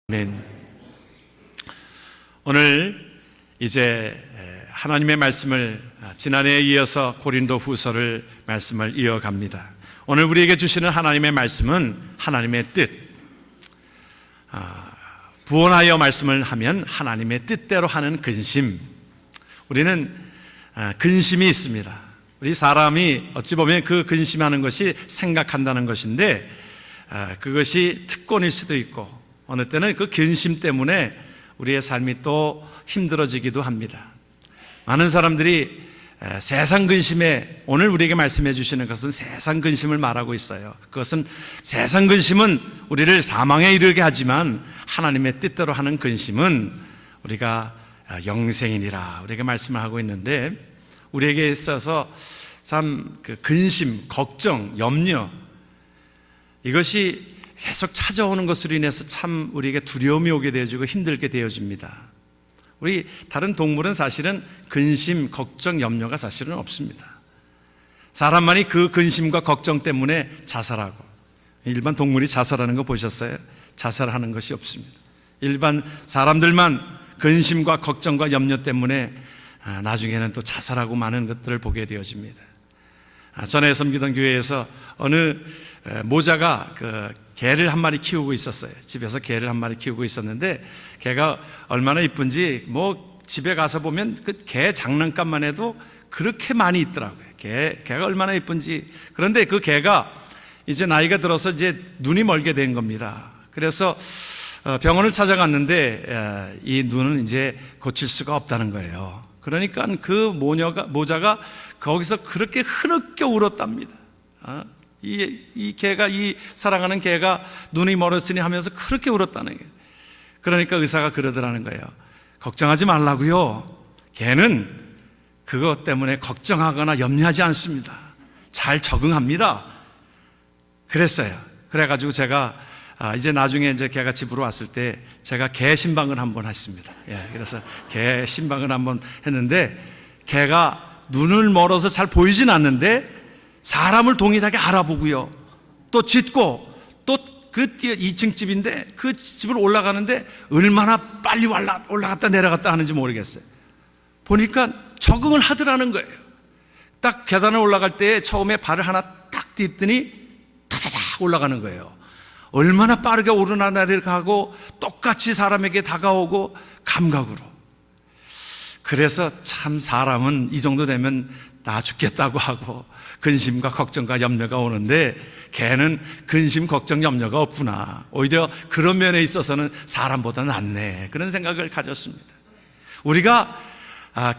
아멘. 오늘 이제 하나님의 말씀을 지난해에 이어서 고린도 후서를 말씀을 이어갑니다. 오늘 우리에게 주시는 하나님의 말씀은 하나님의 뜻. 부언하여 말씀을 하면 하나님의 뜻대로 하는 근심. 우리는 근심이 있습니다. 우리 사람이 어찌 보면 그 근심하는 것이 생각한다는 것인데 그것이 특권일 수도 있고 어느 때는 그 근심 때문에 우리의 삶이 또 힘들어지기도 합니다. 많은 사람들이 세상 근심에, 오늘 우리에게 말씀해 주시는 것은 세상 근심을 말하고 있어요. 그것은 세상 근심은 우리를 사망에 이르게 하지만 하나님의 뜻대로 하는 근심은 우리가 영생이니라 우리에게 말씀을 하고 있는데, 우리에게 있어서 참 그 근심, 걱정, 염려, 이것이 계속 찾아오는 것으로 인해서 참 우리에게 두려움이 오게 되어지고 힘들게 되어집니다. 우리 다른 동물은 사실은 근심, 걱정, 염려가 사실은 없습니다. 사람만이 그 근심과 걱정 때문에 자살하고, 일반 동물이 자살하는 거 보셨어요? 자살하는 것이 없습니다. 일반 사람들만 근심과 걱정과 염려 때문에 나중에는 또 자살하고 많은 것들을 보게 되어집니다. 전에 섬기던 교회에서 어느 모자가 그 개를 한 마리 키우고 있었어요. 집에서 개를 한 마리 키우고 있었는데 개가 얼마나 이쁜지 뭐 집에 가서 보면 그 개 장난감만 해도 그렇게 많이 있더라고요. 개가 얼마나 이쁜지. 그런데 그 개가 이제 나이가 들어서 이제 눈이 멀게 된 겁니다. 그래서 병원을 찾아갔는데 이 눈은 이제 고칠 수가 없다는 거예요. 그러니까 그 모자가 거기서 그렇게 흐느껴 울었답니다. 이 개가, 이 사랑하는 개가 눈이 멀었으니 하면서 그렇게 울었다는 거예요. 그러니까 의사가 그러더라는 거예요. 걱정하지 말라고요. 개는 그것 때문에 걱정하거나 염려하지 않습니다. 잘 적응합니다. 그랬어요. 그래가지고 제가 이제 나중에 이제 개가 집으로 왔을 때 제가 개 신방을 한번 했습니다. 그래서 개 신방을 한번 했는데 개가 눈을 멀어서 잘 보이진 않는데 사람을 동일하게 알아보고요. 또 짖고, 또 그 2층 집인데 그 집을 올라가는데 얼마나 빨리 올라갔다 내려갔다 하는지 모르겠어요. 보니까 적응을 하더라는 거예요. 딱 계단을 올라갈 때 처음에 발을 하나 딱 딛더니 타다닥 올라가는 거예요. 얼마나 빠르게 오르나내리를 가고 똑같이 사람에게 다가오고 감각으로. 그래서 참 사람은 이 정도 되면 나 죽겠다고 하고 근심과 걱정과 염려가 오는데 개는 근심, 걱정, 염려가 없구나. 오히려 그런 면에 있어서는 사람보다 낫네. 그런 생각을 가졌습니다. 우리가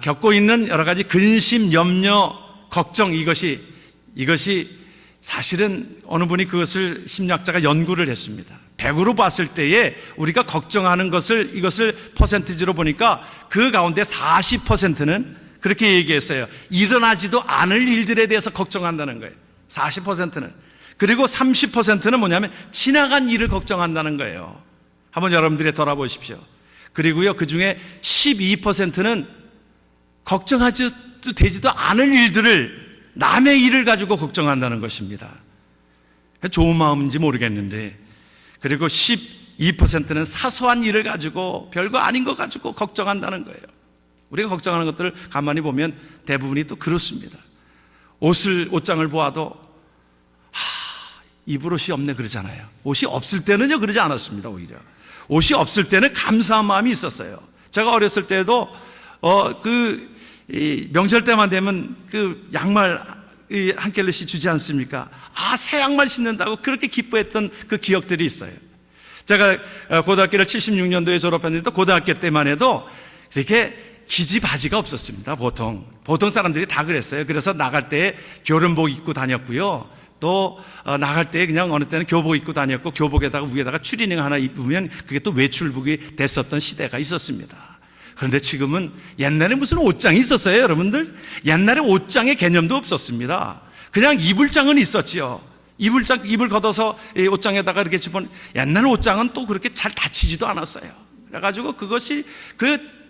겪고 있는 여러 가지 근심, 염려, 걱정, 이것이 사실은 어느 분이 그것을 심리학자가 연구를 했습니다. 100으로 봤을 때에 우리가 걱정하는 이것을 퍼센티지로 보니까 그 가운데 40%는 그렇게 얘기했어요. 일어나지도 않을 일들에 대해서 걱정한다는 거예요. 40%는. 그리고 30%는 뭐냐면 지나간 일을 걱정한다는 거예요. 한번 여러분들이 돌아보십시오. 그리고요, 그 중에 12%는 걱정하지도 되지도 않을 일들을, 남의 일을 가지고 걱정한다는 것입니다. 좋은 마음인지 모르겠는데, 그리고 12%는 사소한 일을 가지고 별거 아닌 거 가지고 걱정한다는 거예요. 우리가 걱정하는 것들을 가만히 보면 대부분이 또 그렇습니다. 옷장을 보아도 입을 옷이 없네 그러잖아요. 옷이 없을 때는요 그러지 않았습니다. 오히려 옷이 없을 때는 감사한 마음이 있었어요. 제가 어렸을 때도 명절 때만 되면 그 양말 한 켤레씩 주지 않습니까? 새 양말 신는다고 그렇게 기뻐했던 그 기억들이 있어요. 제가 고등학교를 76년도에 졸업했는데 고등학교 때만 해도 이렇게 기지 바지가 없었습니다. 보통 사람들이 다 그랬어요. 그래서 나갈 때 교련복 입고 다녔고요. 또 나갈 때 그냥 어느 때는 교복 입고 다녔고, 교복에다가 위에다가 추리닝 하나 입으면 그게 또 외출복이 됐었던 시대가 있었습니다. 그런데 지금은, 옛날에 무슨 옷장이 있었어요, 여러분들? 옛날에 옷장의 개념도 없었습니다. 그냥 이불장은 있었지요. 이불 걷어서 옷장에다가 이렇게 옛날 옷장은 또 그렇게 잘 닫히지도 않았어요. 그래가지고 그것이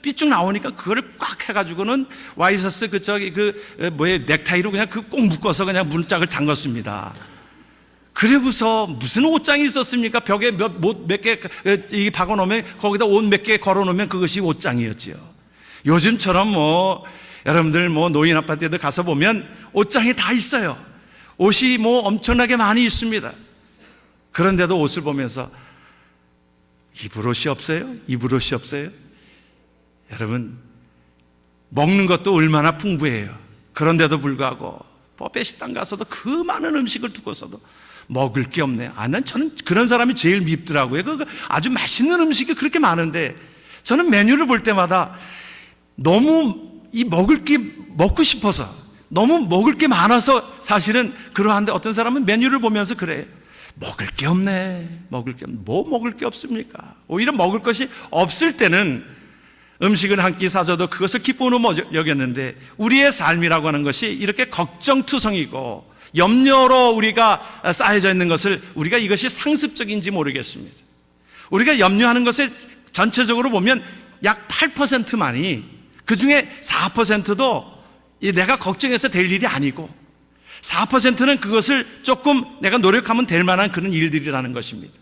삐쭉 나오니까 그거를 꽉 해가지고는 와이셔츠 넥타이로 그냥 꼭 묶어서 그냥 문짝을 잠갔습니다. 그래서 무슨 옷장이 있었습니까? 벽에 몇 개 박아 놓으면 거기다 옷 몇 개 걸어 놓으면 그것이 옷장이었지요. 요즘처럼 여러분들 노인 아파트에도 가서 보면 옷장이 다 있어요. 옷이 엄청나게 많이 있습니다. 그런데도 옷을 보면서 입을 옷이 없어요? 입을 옷이 없어요? 여러분, 먹는 것도 얼마나 풍부해요. 그런데도 불구하고 뷔페 식당 가서도 그 많은 음식을 두고서도 먹을 게 없네요. 저는 그런 사람이 제일 밉더라고요. 아주 맛있는 음식이 그렇게 많은데 저는 메뉴를 볼 때마다 너무 먹을 게 먹고 싶어서, 너무 먹을 게 많아서 사실은 그러한데, 어떤 사람은 메뉴를 보면서 그래요. 먹을 게 없네. 먹을 게 없습니까? 오히려 먹을 것이 없을 때는 음식을 한 끼 사줘도 그것을 기쁨으로 여겼는데, 우리의 삶이라고 하는 것이 이렇게 걱정투성이고 염려로 우리가 쌓여져 있는 것을 우리가 이것이 상습적인지 모르겠습니다. 우리가 염려하는 것에 전체적으로 보면 약 8%만이, 그 중에 4%도 내가 걱정해서 될 일이 아니고 4%는 그것을 조금 내가 노력하면 될 만한 그런 일들이라는 것입니다.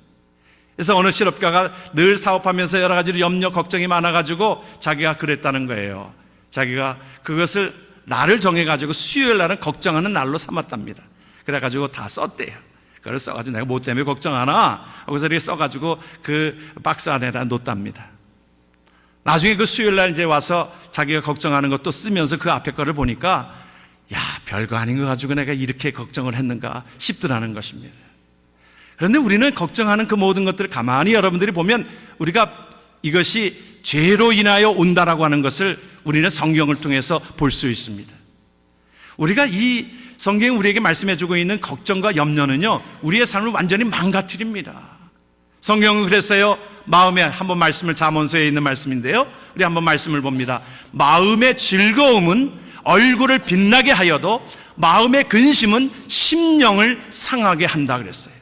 그래서 어느 실업가가 늘 사업하면서 여러 가지로 염려, 걱정이 많아가지고 자기가 그랬다는 거예요. 자기가 그것을 날을 정해가지고 수요일 날은 걱정하는 날로 삼았답니다. 그래가지고 다 썼대요. 그걸 써가지고 내가 뭐 때문에 걱정하나 하고서 이렇게 써가지고 그 박스 안에다 놓답니다. 나중에 그 수요일 날 이제 와서 자기가 걱정하는 것도 쓰면서 그 앞에 거를 보니까, 야, 별거 아닌 거 가지고 내가 이렇게 걱정을 했는가 싶더라는 것입니다. 그런데 우리는 걱정하는 그 모든 것들을 가만히 여러분들이 보면 우리가 이것이 죄로 인하여 온다라고 하는 것을 우리는 성경을 통해서 볼 수 있습니다. 우리가 이 성경이 우리에게 말씀해주고 있는 걱정과 염려는요, 우리의 삶을 완전히 망가뜨립니다. 성경은 그랬어요. 마음에, 한번 말씀을 잠언서에 있는 말씀인데요, 우리 한번 말씀을 봅니다. 마음의 즐거움은 얼굴을 빛나게 하여도 마음의 근심은 심령을 상하게 한다 그랬어요.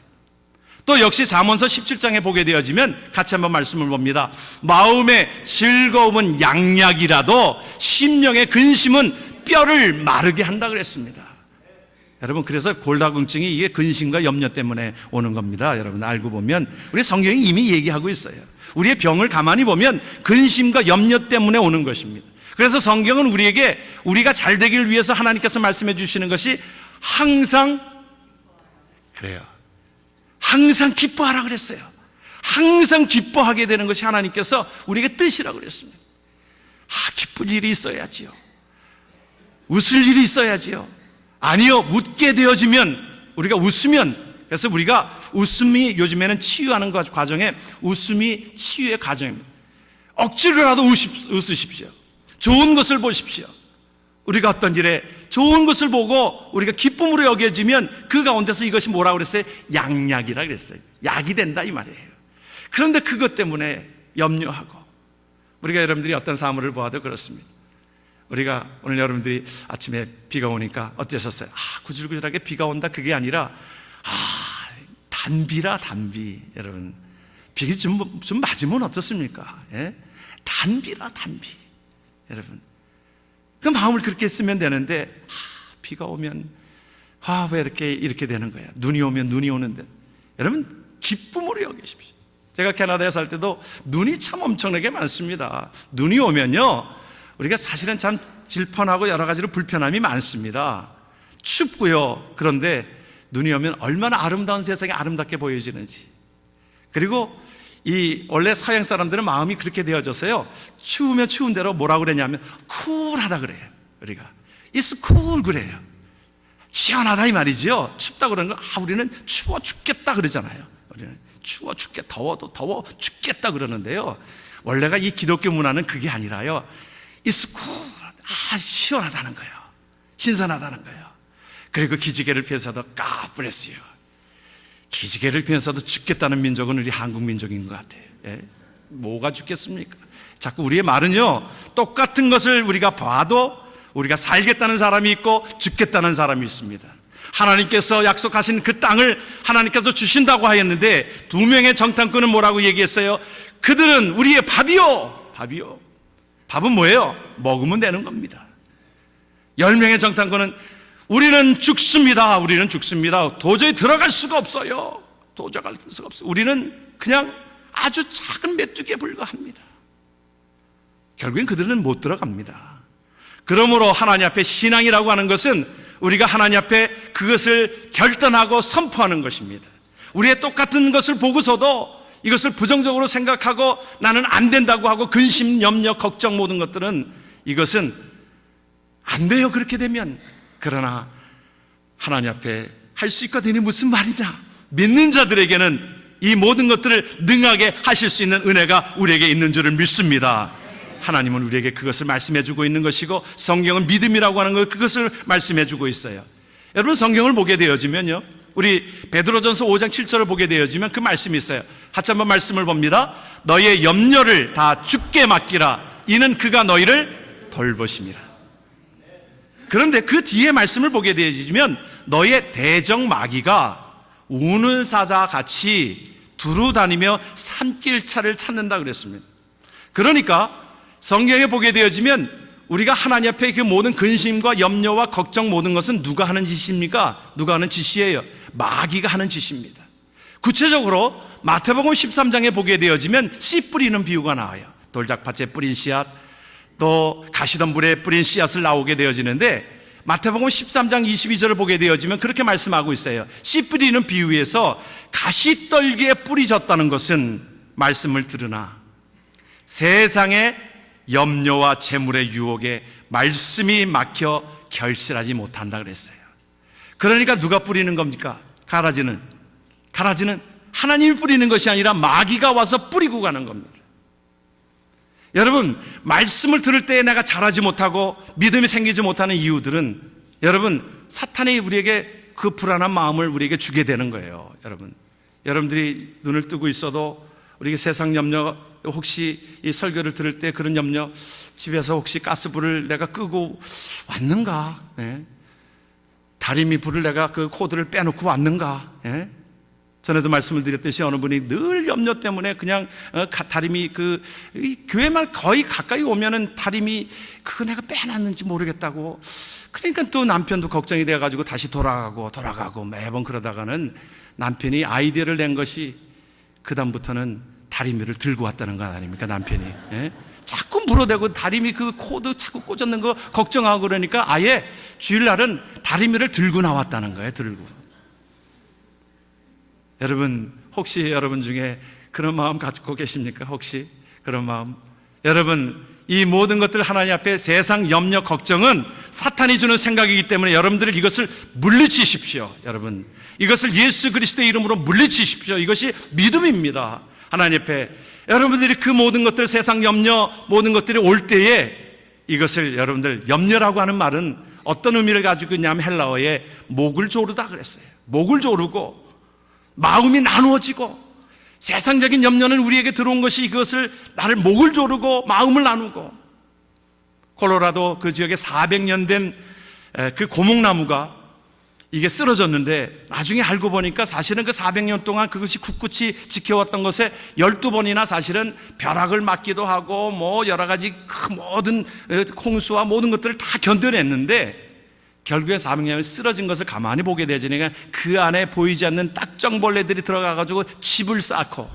또 역시 잠언서 17장에 보게 되어지면 같이 한번 말씀을 봅니다. 마음의 즐거움은 양약이라도 심령의 근심은 뼈를 마르게 한다 그랬습니다. 여러분, 그래서 골다공증이 이게 근심과 염려 때문에 오는 겁니다. 여러분, 알고 보면 우리 성경이 이미 얘기하고 있어요. 우리의 병을 가만히 보면 근심과 염려 때문에 오는 것입니다. 그래서 성경은 우리에게 우리가 잘 되기를 위해서 하나님께서 말씀해 주시는 것이 항상, 그래요, 항상 기뻐하라 그랬어요. 항상 기뻐하게 되는 것이 하나님께서 우리에게 뜻이라고 그랬습니다. 기쁠 일이 있어야지요. 웃을 일이 있어야지요. 아니요, 웃게 되어지면, 우리가 웃으면, 그래서 우리가 웃음이 요즘에는 치유하는 과정에 웃음이 치유의 과정입니다. 억지로라도 웃으십시오. 좋은 것을 보십시오. 우리가 어떤 일에 좋은 것을 보고 우리가 기쁨으로 여겨지면 그 가운데서 이것이 뭐라고 그랬어요? 양약이라 그랬어요. 약이 된다 이 말이에요. 그런데 그것 때문에 염려하고, 우리가 여러분들이 어떤 사물을 보아도 그렇습니다. 우리가 오늘 여러분들이 아침에 비가 오니까 어땠었어요? 구질구질하게 비가 온다, 그게 아니라 단비라, 단비. 여러분, 비가 좀 맞으면 어떻습니까? 예? 단비라, 단비. 여러분, 그 마음을 그렇게 쓰면 되는데, 비가 오면 왜 이렇게 되는 거야? 눈이 오면 눈이 오는데, 여러분, 기쁨으로 여기십시오. 제가 캐나다에 살 때도 눈이 참 엄청나게 많습니다. 눈이 오면요, 우리가 사실은 참 질펀하고 여러 가지로 불편함이 많습니다. 춥고요. 그런데 눈이 오면 얼마나 아름다운 세상이 아름답게 보여지는지. 그리고 원래 서양 사람들은 마음이 그렇게 되어져서요, 추우면 추운 대로 뭐라고 그러냐면 쿨하다 그래요. 우리가 It's cool 그래요. 시원하다 이 말이죠. 춥다 그러는 거, 우리는 추워 죽겠다 그러잖아요. 우리는 추워 죽겠다, 더워도 더워 죽겠다 그러는데요, 원래가 이 기독교 문화는 그게 아니라요, It's cool, 시원하다는 거예요. 신선하다는 거예요. 그리고 기지개를 펴서도 God bless you. 기지개를 펴서도 죽겠다는 민족은 우리 한국 민족인 것 같아요. 예? 뭐가 죽겠습니까? 자꾸 우리의 말은요, 똑같은 것을 우리가 봐도 우리가 살겠다는 사람이 있고 죽겠다는 사람이 있습니다. 하나님께서 약속하신 그 땅을 하나님께서 주신다고 하였는데, 두 명의 정탐꾼은 뭐라고 얘기했어요? 그들은 우리의 밥이요. 밥이요. 밥은 뭐예요? 먹으면 되는 겁니다. 10명의 정탐꾼은 우리는 죽습니다. 우리는 죽습니다. 도저히 들어갈 수가 없어요. 도저히 갈 수가 없어요. 우리는 그냥 아주 작은 메뚜기에 불과합니다. 결국엔 그들은 못 들어갑니다. 그러므로 하나님 앞에 신앙이라고 하는 것은 우리가 하나님 앞에 그것을 결단하고 선포하는 것입니다. 우리의 똑같은 것을 보고서도 이것을 부정적으로 생각하고 나는 안 된다고 하고 근심, 염려, 걱정 모든 것들은 이것은 안 돼요. 그렇게 되면. 그러나 하나님 앞에 할 수 있거든요. 무슨 말이냐? 믿는 자들에게는 이 모든 것들을 능하게 하실 수 있는 은혜가 우리에게 있는 줄을 믿습니다. 하나님은 우리에게 그것을 말씀해 주고 있는 것이고 성경은 믿음이라고 하는 걸 그것을 말씀해 주고 있어요. 여러분 성경을 보게 되어지면요, 우리 베드로전서 5장 7절을 보게 되어지면 그 말씀이 있어요. 같이 한번 말씀을 봅니다. 너의 염려를 다 주께 맡기라. 이는 그가 너희를 돌보심이라. 그런데 그 뒤에 말씀을 보게 되어지면 너의 대적 마귀가 우는 사자 같이 두루 다니며 산길차를 찾는다 그랬습니다. 그러니까 성경에 보게 되어지면 우리가 하나님 앞에 그 모든 근심과 염려와 걱정 모든 것은 누가 하는 짓입니까? 누가 하는 짓이에요? 마귀가 하는 짓입니다. 구체적으로 마태복음 13장에 보게 되어지면 씨 뿌리는 비유가 나와요. 돌짝밭에 뿌린 씨앗, 또 가시덤불에 뿌린 씨앗을 나오게 되어지는데 마태복음 13장 22절을 보게 되어지면 그렇게 말씀하고 있어요. 씨 뿌리는 비유에서 가시떨기에 뿌리졌다는 것은 말씀을 들으나 세상의 염려와 재물의 유혹에 말씀이 막혀 결실하지 못한다 그랬어요. 그러니까 누가 뿌리는 겁니까? 가라지는 하나님이 뿌리는 것이 아니라 마귀가 와서 뿌리고 가는 겁니다. 여러분, 말씀을 들을 때 내가 잘하지 못하고 믿음이 생기지 못하는 이유들은 여러분, 사탄이 우리에게 그 불안한 마음을 우리에게 주게 되는 거예요. 여러분들이 눈을 뜨고 있어도 우리에게 세상 염려, 혹시 이 설교를 들을 때 그런 염려, 집에서 혹시 가스불을 내가 끄고 왔는가? 다리미 불을 내가 그 코드를 빼놓고 왔는가? 전에도 말씀을 드렸듯이 어느 분이 늘 염려 때문에 그냥 다리미 이 교회만 거의 가까이 오면은 다리미 그거 내가 빼놨는지 모르겠다고. 그러니까 또 남편도 걱정이 돼가지고 다시 돌아가고 매번 그러다가는 남편이 아이디어를 낸 것이 그다음부터는 다리미를 들고 왔다는 거 아닙니까? 남편이 자꾸 물어대고 다리미 그 코드 자꾸 꽂았는 거 걱정하고 그러니까 아예 주일날은 다리미를 들고 나왔다는 거예요. 들고. 여러분, 혹시 여러분 중에 그런 마음 갖고 계십니까? 혹시 그런 마음? 여러분, 이 모든 것들 하나님 앞에 세상 염려 걱정은 사탄이 주는 생각이기 때문에 여러분들이 이것을 물리치십시오. 여러분, 이것을 예수 그리스도의 이름으로 물리치십시오. 이것이 믿음입니다. 하나님 앞에 여러분들이 그 모든 것들, 세상 염려 모든 것들이 올 때에 이것을 여러분들, 염려라고 하는 말은 어떤 의미를 가지고 있냐면 헬라어에 목을 조르다 그랬어요. 목을 조르고 마음이 나누어지고, 세상적인 염려는 우리에게 들어온 것이 이것을 나를 목을 조르고 마음을 나누고, 콜로라도 그 지역에 400년 된 그 고목나무가 이게 쓰러졌는데 나중에 알고 보니까 사실은 그 400년 동안 그것이 굳굳이 지켜왔던 것에 12번이나 사실은 벼락을 맞기도 하고 뭐 여러 가지 그 모든 홍수와 모든 것들을 다 견뎌냈는데 결국에 400년이 쓰러진 것을 가만히 보게 되지니까 그 안에 보이지 않는 딱정벌레들이 들어가가지고 집을 쌓고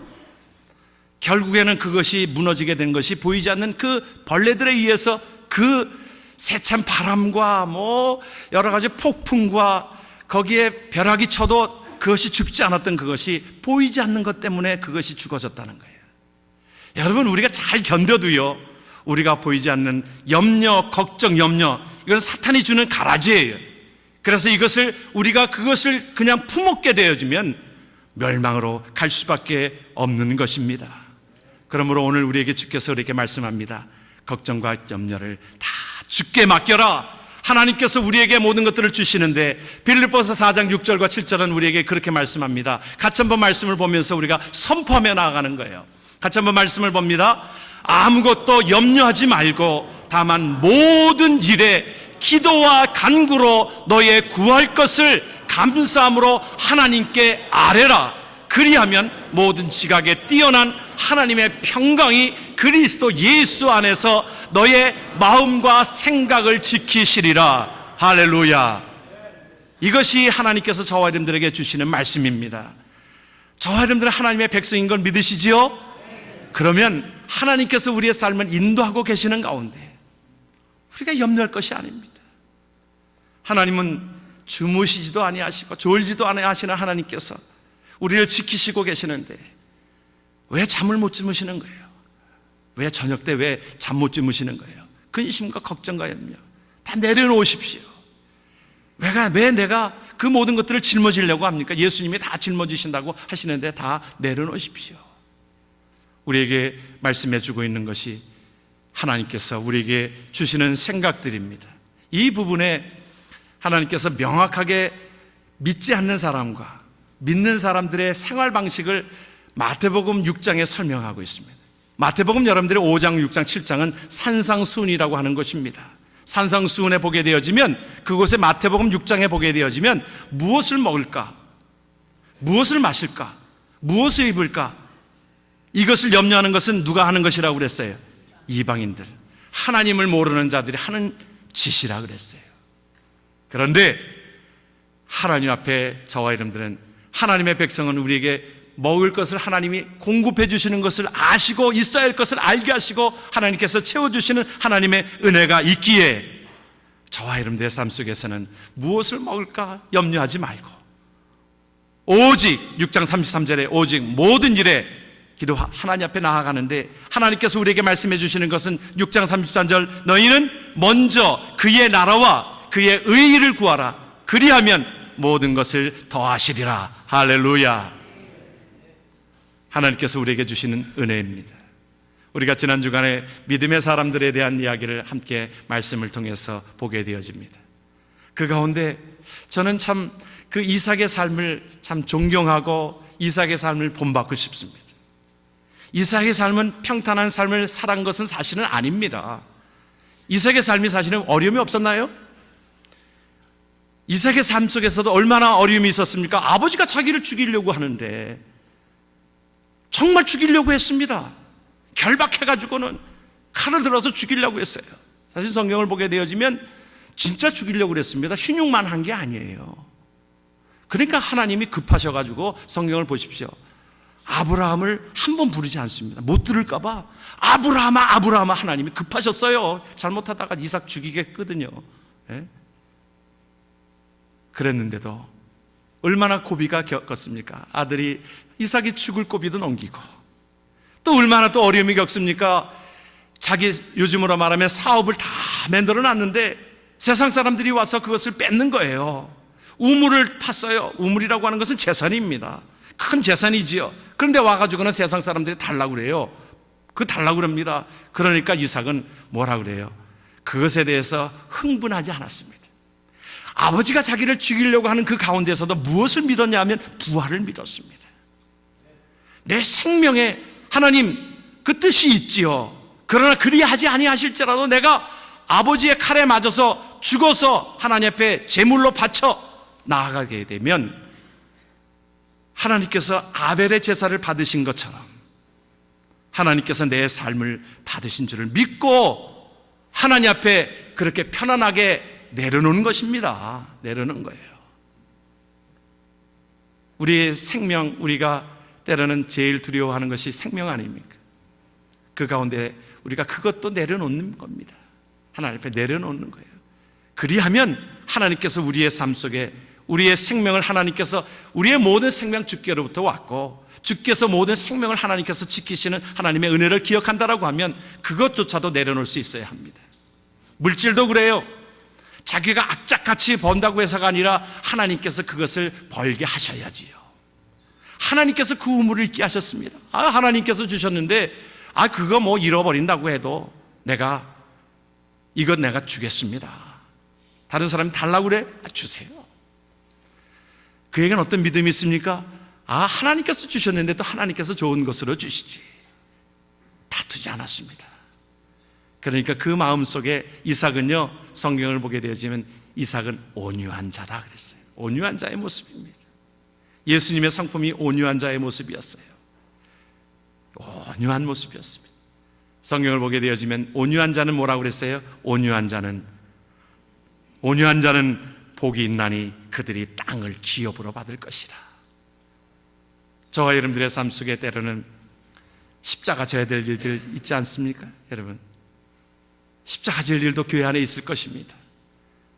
결국에는 그것이 무너지게 된 것이 보이지 않는 그 벌레들에 의해서 그 세찬 바람과 뭐 여러 가지 폭풍과 거기에 벼락이 쳐도 그것이 죽지 않았던 그것이 보이지 않는 것 때문에 그것이 죽어졌다는 거예요. 여러분, 우리가 잘 견뎌도요, 우리가 보이지 않는 염려, 걱정, 염려, 이건 사탄이 주는 가라지예요. 그래서 이것을 우리가 그것을 그냥 품었게 되어지면 멸망으로 갈 수밖에 없는 것입니다. 그러므로 오늘 우리에게 주께서 이렇게 말씀합니다. 걱정과 염려를 다 주께 맡겨라. 하나님께서 우리에게 모든 것들을 주시는데 빌립보서 4장 6절과 7절은 우리에게 그렇게 말씀합니다. 같이 한번 말씀을 보면서 우리가 선포하며 나아가는 거예요. 같이 한번 말씀을 봅니다. 아무것도 염려하지 말고 다만 모든 일에 기도와 간구로 너의 구할 것을 감사함으로 하나님께 아뢰라. 그리하면 모든 지각에 뛰어난 하나님의 평강이 그리스도 예수 안에서 너의 마음과 생각을 지키시리라. 할렐루야. 이것이 하나님께서 저와 여러분들에게 주시는 말씀입니다. 저와 여러분들은 하나님의 백성인 걸 믿으시지요? 그러면 하나님께서 우리의 삶을 인도하고 계시는 가운데 우리가 염려할 것이 아닙니다. 하나님은 주무시지도 아니하시고 졸지도 아니하시는 하나님께서 우리를 지키시고 계시는데 왜 잠을 못 주무시는 거예요? 왜 저녁 때 왜 잠 못 주무시는 거예요? 근심과 걱정과 염려 다 내려놓으십시오. 왜 내가 그 모든 것들을 짊어지려고 합니까? 예수님이 다 짊어지신다고 하시는데 다 내려놓으십시오. 우리에게 말씀해 주고 있는 것이 하나님께서 우리에게 주시는 생각들입니다. 이 부분에 하나님께서 명확하게 믿지 않는 사람과 믿는 사람들의 생활 방식을 마태복음 6장에 설명하고 있습니다. 마태복음 여러분들의 5장, 6장, 7장은 산상수훈이라고 하는 것입니다. 산상수훈에 보게 되어지면 그곳에 마태복음 6장에 보게 되어지면 무엇을 먹을까? 무엇을 마실까? 무엇을 입을까? 이것을 염려하는 것은 누가 하는 것이라고 그랬어요? 이방인들, 하나님을 모르는 자들이 하는 짓이라 그랬어요. 그런데 하나님 앞에 저와 여러분들은 하나님의 백성은 우리에게 먹을 것을 하나님이 공급해 주시는 것을 아시고 있어야 할 것을 알게 하시고 하나님께서 채워주시는 하나님의 은혜가 있기에 저와 여러분들의 삶 속에서는 무엇을 먹을까 염려하지 말고 오직 6장 33절에 오직 모든 일에 기도 하나님 앞에 나아가는데 하나님께서 우리에게 말씀해 주시는 것은 6장 33절 너희는 먼저 그의 나라와 그의 의의를 구하라 그리하면 모든 것을 더하시리라. 할렐루야. 하나님께서 우리에게 주시는 은혜입니다. 우리가 지난 주간에 믿음의 사람들에 대한 이야기를 함께 말씀을 통해서 보게 되어집니다. 그 가운데 저는 참 그 이삭의 삶을 참 존경하고 이삭의 삶을 본받고 싶습니다. 이삭의 삶은 평탄한 삶을 살한 것은 사실은 아닙니다. 이삭의 삶이 사실은 어려움이 없었나요? 이삭의 삶 속에서도 얼마나 어려움이 있었습니까? 아버지가 자기를 죽이려고 하는데 정말 죽이려고 했습니다. 결박해가지고는 칼을 들어서 죽이려고 했어요. 사실 성경을 보게 되어지면 진짜 죽이려고 그랬습니다. 훈육만 한 게 아니에요. 그러니까 하나님이 급하셔가지고 성경을 보십시오. 아브라함을 한 번 부르지 않습니다. 못 들을까봐 아브라함아 아브라함아 하나님이 급하셨어요. 잘못하다가 이삭 죽이겠거든요. 예? 그랬는데도 얼마나 고비가 겪었습니까? 아들이 이삭이 죽을 고비도 넘기고 또 얼마나 또 어려움이 겪습니까? 자기 요즘으로 말하면 사업을 다 만들어 놨는데 세상 사람들이 와서 그것을 뺏는 거예요. 우물을 팠어요. 우물이라고 하는 것은 재산입니다. 큰 재산이지요. 그런데 와가지고는 세상 사람들이 달라고 그래요. 달라고 그럽니다. 그러니까 이삭은 뭐라 그래요? 그것에 대해서 흥분하지 않았습니다. 아버지가 자기를 죽이려고 하는 그 가운데서도 무엇을 믿었냐 하면 부활을 믿었습니다. 내 생명에 하나님 그 뜻이 있지요. 그러나 그리하지 아니하실지라도 내가 아버지의 칼에 맞아서 죽어서 하나님 앞에 제물로 바쳐 나아가게 되면 하나님께서 아벨의 제사를 받으신 것처럼 하나님께서 내 삶을 받으신 줄을 믿고 하나님 앞에 그렇게 편안하게 내려놓는 것입니다. 내려놓는 거예요. 우리의 생명, 우리가 때로는 제일 두려워하는 것이 생명 아닙니까? 그 가운데 우리가 그것도 내려놓는 겁니다. 하나님 앞에 내려놓는 거예요. 그리하면 하나님께서 우리의 삶 속에 우리의 생명을 하나님께서 우리의 모든 생명 주께로부터 왔고 주께서 모든 생명을 하나님께서 지키시는 하나님의 은혜를 기억한다라고 하면 그것조차도 내려놓을 수 있어야 합니다. 물질도 그래요. 자기가 악착같이 번다고 해서가 아니라 하나님께서 그것을 벌게 하셔야지요. 하나님께서 그 우물을 있게 하셨습니다. 하나님께서 주셨는데 그거 뭐 잃어버린다고 해도 이건 내가 주겠습니다. 다른 사람이 달라고 그래? 주세요. 그에게는 어떤 믿음이 있습니까? 하나님께서 주셨는데 또 하나님께서 좋은 것으로 주시지. 다투지 않았습니다. 그러니까 그 마음속에 이삭은요, 성경을 보게 되어지면 이삭은 온유한 자다 그랬어요. 온유한 자의 모습입니다. 예수님의 성품이 온유한 자의 모습이었어요. 온유한 모습이었습니다. 성경을 보게 되어지면 온유한 자는 뭐라고 그랬어요? 온유한 자는 복이 있나니 그들이 땅을 기업으로 받을 것이라. 저와 여러분들의 삶 속에 때로는 십자가 져야 될 일들 있지 않습니까? 여러분, 십자가 질 일도 교회 안에 있을 것입니다.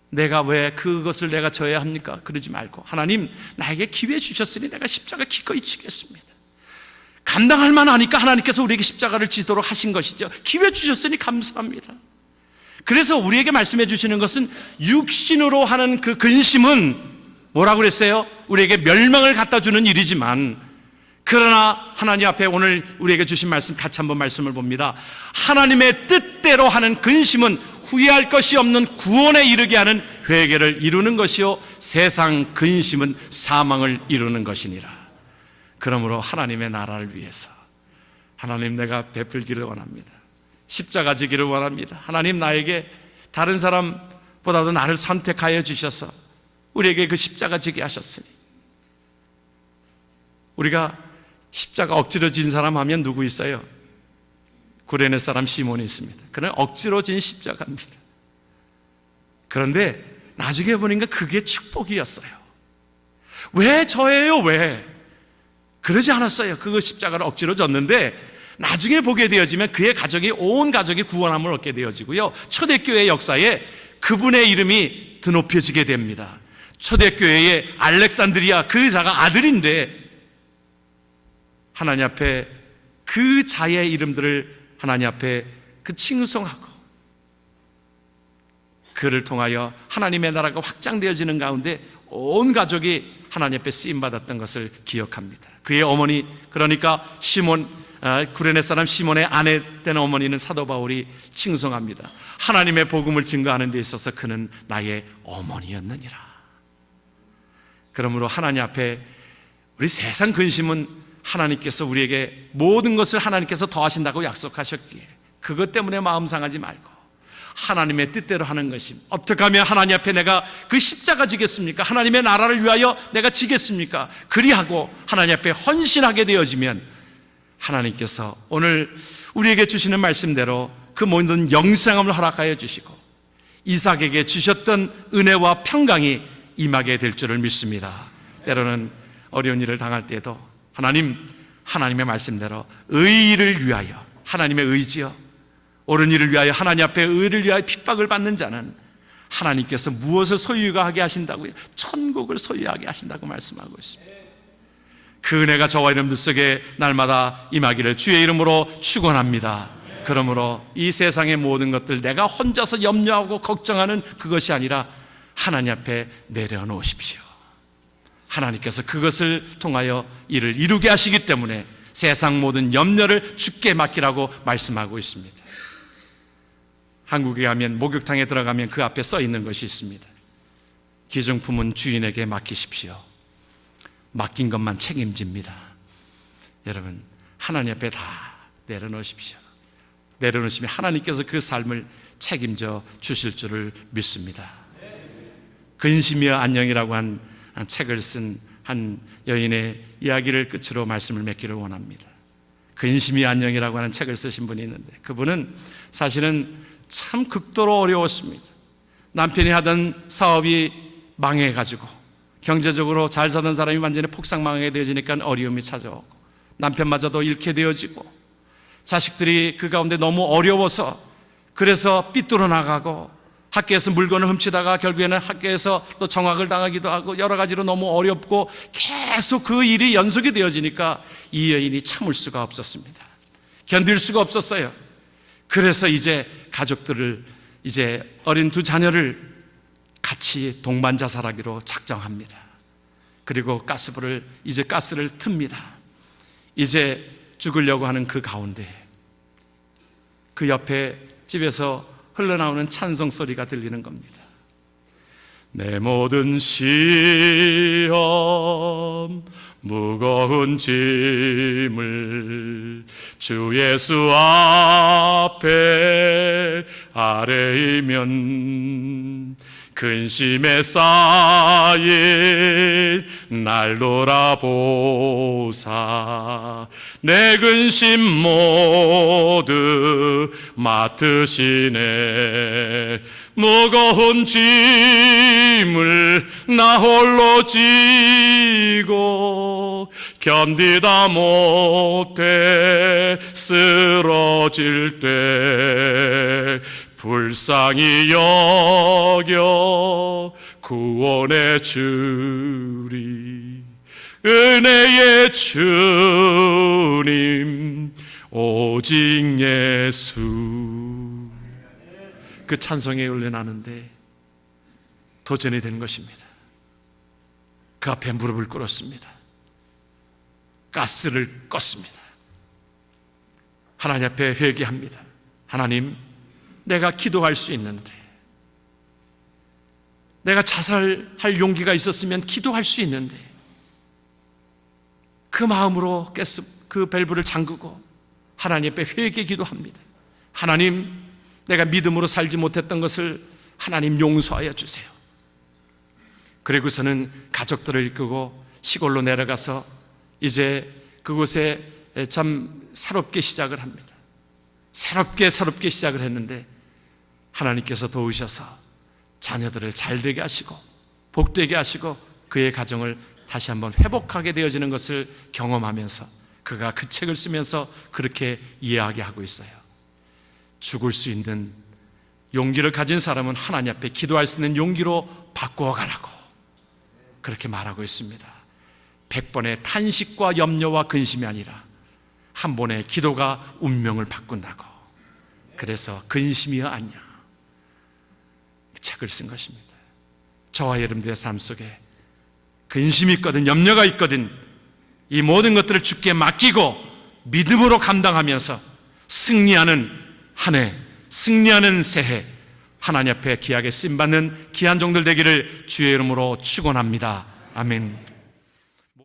내가 왜 그것을 내가 져야 합니까? 그러지 말고, 하나님 나에게 기회 주셨으니 내가 십자가 기꺼이 지겠습니다. 감당할 만하니까 하나님께서 우리에게 십자가를 지도록 하신 것이죠. 기회 주셨으니 감사합니다. 그래서 우리에게 말씀해 주시는 것은 육신으로 하는 그 근심은 뭐라고 그랬어요? 우리에게 멸망을 갖다 주는 일이지만, 그러나 하나님 앞에 오늘 우리에게 주신 말씀 같이 한번 말씀을 봅니다. 하나님의 뜻대로 하는 근심은 후회할 것이 없는 구원에 이르게 하는 회개를 이루는 것이요, 세상 근심은 사망을 이루는 것이니라. 그러므로 하나님의 나라를 위해서 하나님, 내가 베풀기를 원합니다. 십자가 지기를 원합니다. 하나님, 나에게 다른 사람보다도 나를 선택하여 주셔서 우리에게 그 십자가 지게 하셨으니, 우리가 십자가 억지로 진 사람 하면 누구 있어요? 구레네 사람 시몬이 있습니다. 그는 억지로 진 십자가입니다. 그런데 나중에 보니까 그게 축복이었어요. 왜 저예요? 왜? 그러지 않았어요. 그 십자가를 억지로 졌는데 나중에 보게 되어지면 그의 가족이, 온 가족이 구원함을 얻게 되어지고요, 초대교회 역사에 그분의 이름이 드높여지게 됩니다. 초대교회의 알렉산드리아, 그 자가 아들인데 하나님 앞에 그 자의 이름들을 하나님 앞에 그 칭송하고, 그를 통하여 하나님의 나라가 확장되어지는 가운데 온 가족이 하나님 앞에 쓰임받았던 것을 기억합니다. 그의 어머니, 그러니까 시몬, 구레네 사람 시몬의 아내 된 어머니는 사도 바울이 칭송합니다. 하나님의 복음을 증거하는 데 있어서 그는 나의 어머니였느니라. 그러므로 하나님 앞에 우리 세상 근심은 하나님께서 우리에게 모든 것을 하나님께서 더하신다고 약속하셨기에 그것 때문에 마음 상하지 말고 하나님의 뜻대로 하는 것이, 어떻게 하면 하나님 앞에 내가 그 십자가 지겠습니까? 하나님의 나라를 위하여 내가 지겠습니까? 그리하고 하나님 앞에 헌신하게 되어지면 하나님께서 오늘 우리에게 주시는 말씀대로 그 모든 영생함을 허락하여 주시고 이삭에게 주셨던 은혜와 평강이 임하게 될 줄을 믿습니다. 때로는 어려운 일을 당할 때에도 하나님의 말씀대로 의를 위하여, 하나님의 의지요, 옳은 일을 위하여, 하나님 앞에 의를 위하여 핍박을 받는 자는 하나님께서 무엇을 소유하게 하신다고요? 천국을 소유하게 하신다고 말씀하고 있습니다. 그 은혜가 저와 여러분들 속에 날마다 임하기를 주의 이름으로 축원합니다. 그러므로 이 세상의 모든 것들 내가 혼자서 염려하고 걱정하는 그것이 아니라 하나님 앞에 내려놓으십시오. 하나님께서 그것을 통하여 이를 이루게 하시기 때문에 세상 모든 염려를 주께 맡기라고 말씀하고 있습니다. 한국에 가면, 목욕탕에 들어가면 그 앞에 써 있는 것이 있습니다. 기증품은 주인에게 맡기십시오. 맡긴 것만 책임집니다. 여러분, 하나님 앞에 다 내려놓으십시오. 내려놓으시면 하나님께서 그 삶을 책임져 주실 줄을 믿습니다. 근심이여 안녕이라고 한 책을 쓴 한 여인의 이야기를 끝으로 말씀을 맺기를 원합니다. 근심이 안녕이라고 하는 책을 쓰신 분이 있는데, 그분은 사실은 참 극도로 어려웠습니다. 남편이 하던 사업이 망해가지고 경제적으로 잘 사던 사람이 완전히 폭삭망하게 되어지니까 어려움이 찾아오고, 남편마저도 잃게 되어지고, 자식들이 그 가운데 너무 어려워서 그래서 삐뚤어 나가고, 학교에서 물건을 훔치다가 결국에는 학교에서 또 정학을 당하기도 하고, 여러 가지로 너무 어렵고 계속 그 일이 연속이 되어지니까 이 여인이 참을 수가 없었습니다. 견딜 수가 없었어요. 그래서 이제 가족들을, 이제 어린 두 자녀를 같이 동반 자살하기로 작정합니다. 그리고 가스불을, 이제 가스를 틉니다. 이제 죽으려고 하는 그 가운데 그 옆에 집에서 흘러나오는 찬송 소리가 들리는 겁니다. 내 모든 시험, 무거운 짐을 주 예수 앞에 아뢰이면 근심에 쌓인 날 돌아보사 내 근심 모두 맡으시네. 무거운 짐을 나 홀로 지고 견디다 못해 쓰러질 때 불쌍히 여겨 구원해 주리. 은혜의 주님 오직 예수. 그 찬송에 올려나는데 도전이 된 것입니다. 그 앞에 무릎을 꿇었습니다. 가스를 껐습니다. 하나님 앞에 회개합니다. 하나님, 내가 기도할 수 있는데, 내가 자살할 용기가 있었으면 기도할 수 있는데, 그 마음으로 그 밸브를 잠그고 하나님 앞에 회개 기도합니다. 하나님, 내가 믿음으로 살지 못했던 것을 하나님 용서하여 주세요. 그리고서는 가족들을 이끌고 시골로 내려가서 이제 그곳에 참 새롭게 시작을 합니다. 새롭게 시작을 했는데 하나님께서 도우셔서 자녀들을 잘되게 하시고 복되게 하시고 그의 가정을 다시 한번 회복하게 되어지는 것을 경험하면서 그가 그 책을 쓰면서 그렇게 이야기하고 있어요. 죽을 수 있는 용기를 가진 사람은 하나님 앞에 기도할 수 있는 용기로 바꾸어 가라고 그렇게 말하고 있습니다. 100번의 탄식과 염려와 근심이 아니라 한 번의 기도가 운명을 바꾼다고. 그래서 근심이여 안녕, 그 책을 쓴 것입니다. 저와 여러분들의 삶 속에 근심이 있거든 염려가 있거든 이 모든 것들을 주께 맡기고 믿음으로 감당하면서 승리하는 한 해, 승리하는 새해, 하나님 앞에 귀하게 쓰임받는 귀한 종들 되기를 주의 이름으로 축원합니다. 아멘.